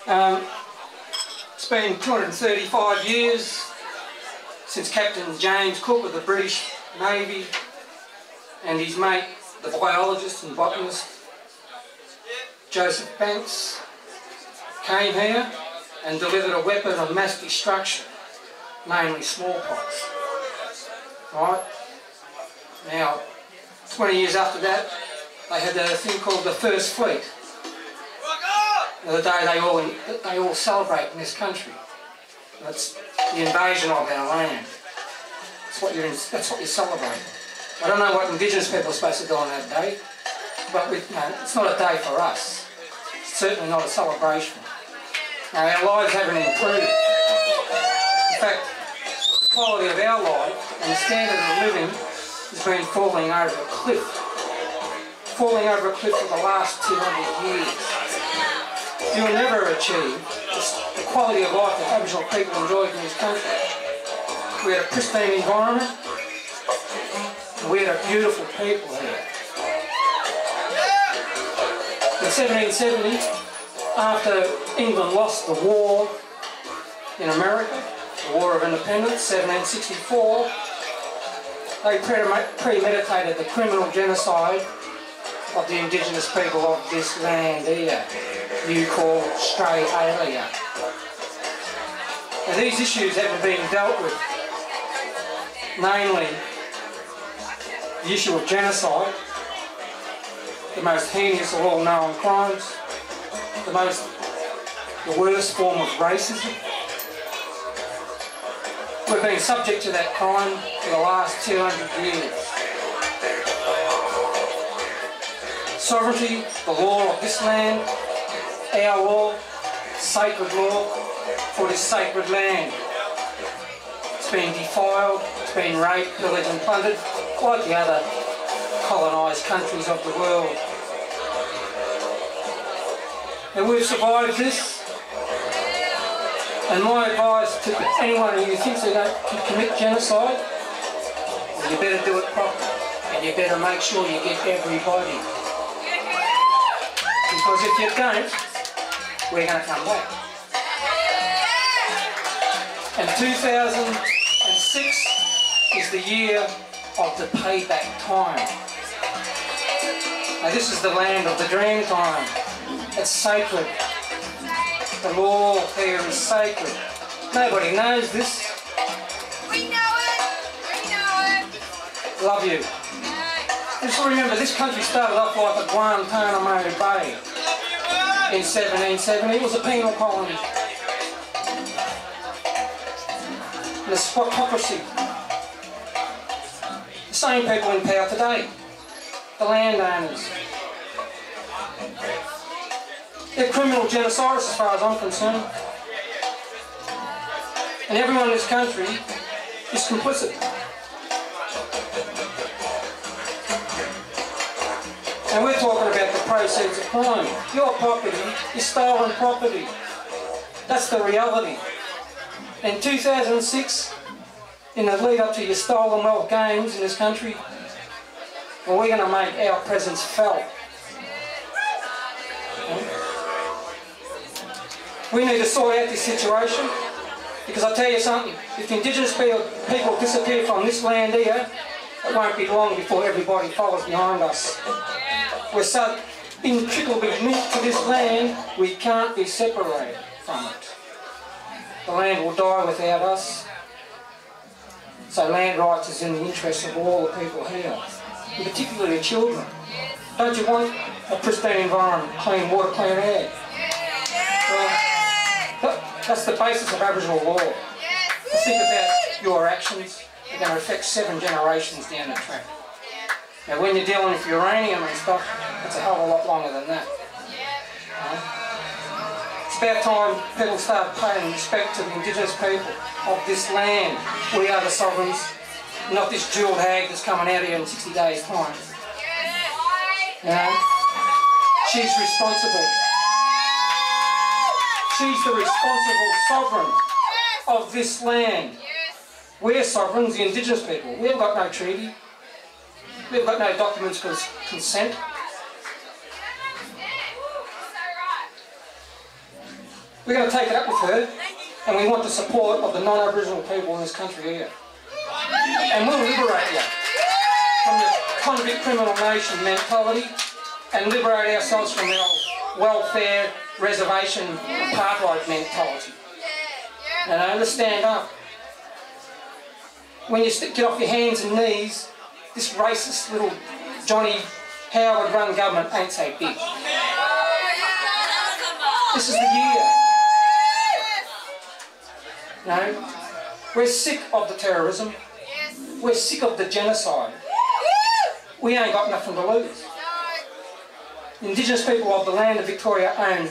It's been 235 years since Captain James Cook of the British Navy and his mate, the biologist and botanist Joseph Banks, came here and delivered a weapon of mass destruction, namely smallpox. Right? Now, 20 years after that, they had a thing called the First Fleet. The day they all celebrate in this country. That's the invasion of our land. That's what you celebrate. I don't know what Indigenous people are supposed to do on that day, but it's not a day for us. It's certainly not a celebration. Now, our lives haven't improved. In fact, the quality of our life and the standard of living has been falling over a cliff. Falling over a cliff for the last 200 years. You'll never achieve the quality of life that Aboriginal people enjoyed in this country. We had a pristine environment, and we had a beautiful people here. In 1770, after England lost the war in America, the War of Independence, 1764, they premeditated the criminal genocide of the Indigenous people of this land here, you call Australia. Now, these issues haven't been dealt with, namely the issue of genocide, the most heinous of all known crimes, the worst form of racism. We've been subject to that crime for the last 200 years. Sovereignty, the law of this land, our law, sacred law for this sacred land. It's been defiled, it's been raped, pillaged and plundered, like the other colonised countries of the world. And we've survived this, and my advice to anyone who thinks they can commit genocide, well, you better do it properly, and you better make sure you get everybody. Because if you don't, we're going to come back. And 2006 is the year of the payback time. Now, this is the land of the dream time. It's sacred. The law here is sacred. Nobody knows this. We know it. We know it. Love you. Just remember, this country started off like a Guantanamo Bay in 1770. It was a penal colony. And the hypocrisy. The same people in power today. The landowners. They're criminal genocides as far as I'm concerned. And everyone in this country is complicit. And we're talking about the proceeds of crime. Your property is stolen property. That's the reality. In 2006, in the lead up to your stolen wealth games in this country, well, we're going to make our presence felt. We need to sort out this situation, because I'll tell you something, if the Indigenous people disappear from this land here, it won't be long before everybody follows behind us. We're so intricately linked to this land, we can't be separated from it. The land will die without us. So land rights is in the interest of all the people here, and particularly the children. Don't you want a pristine environment, clean water, clean air? Well, that's the basis of Aboriginal law. Think about your actions. They're going to affect 7 generations down the track. Now, when you're dealing with uranium and stuff, it's a hell of a lot longer than that. It's about time people start paying respect to the Indigenous people of this land. We are the sovereigns, not this jewelled hag that's coming out here in 60 days' time. You know? She's responsible. She's the responsible sovereign of this land. We're sovereigns, the Indigenous people. We've got no treaty. We've got no documents for consent. We're going to take it up with her, and we want the support of the non-Aboriginal people in this country here. And we'll liberate you from the convict criminal nation mentality and liberate ourselves from our welfare, reservation, apartheid mentality. You know, let's stand up. When you get off your hands and knees, this racist little Johnny Howard run government ain't so big. This is the year. No, we're sick of the terrorism. We're sick of the genocide. We ain't got nothing to lose. Indigenous people of the land of Victoria own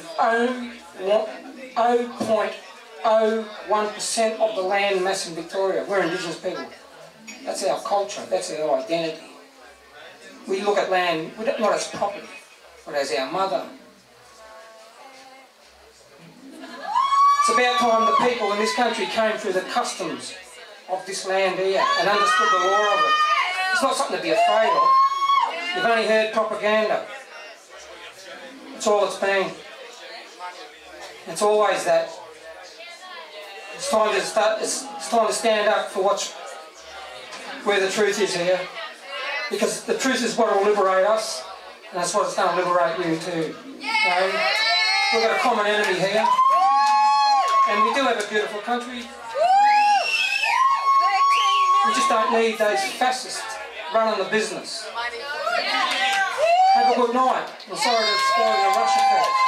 0.01% of the land mass in Victoria. We're Indigenous people. That's our culture. That's our identity. We look at land not as property, but as our mother. It's about time the people in this country came through the customs of this land here and understood the law of it. It's not something to be afraid of. You've only heard propaganda. That's all it's been. It's always that. It's time to stand up for where the truth is here. Because the truth is what will liberate us, and that's what's going to liberate you too. We've got a common enemy here. And we do have a beautiful country. We just don't need those fascists running the business. Have a good night. I'm sorry to spoil your Russia fact.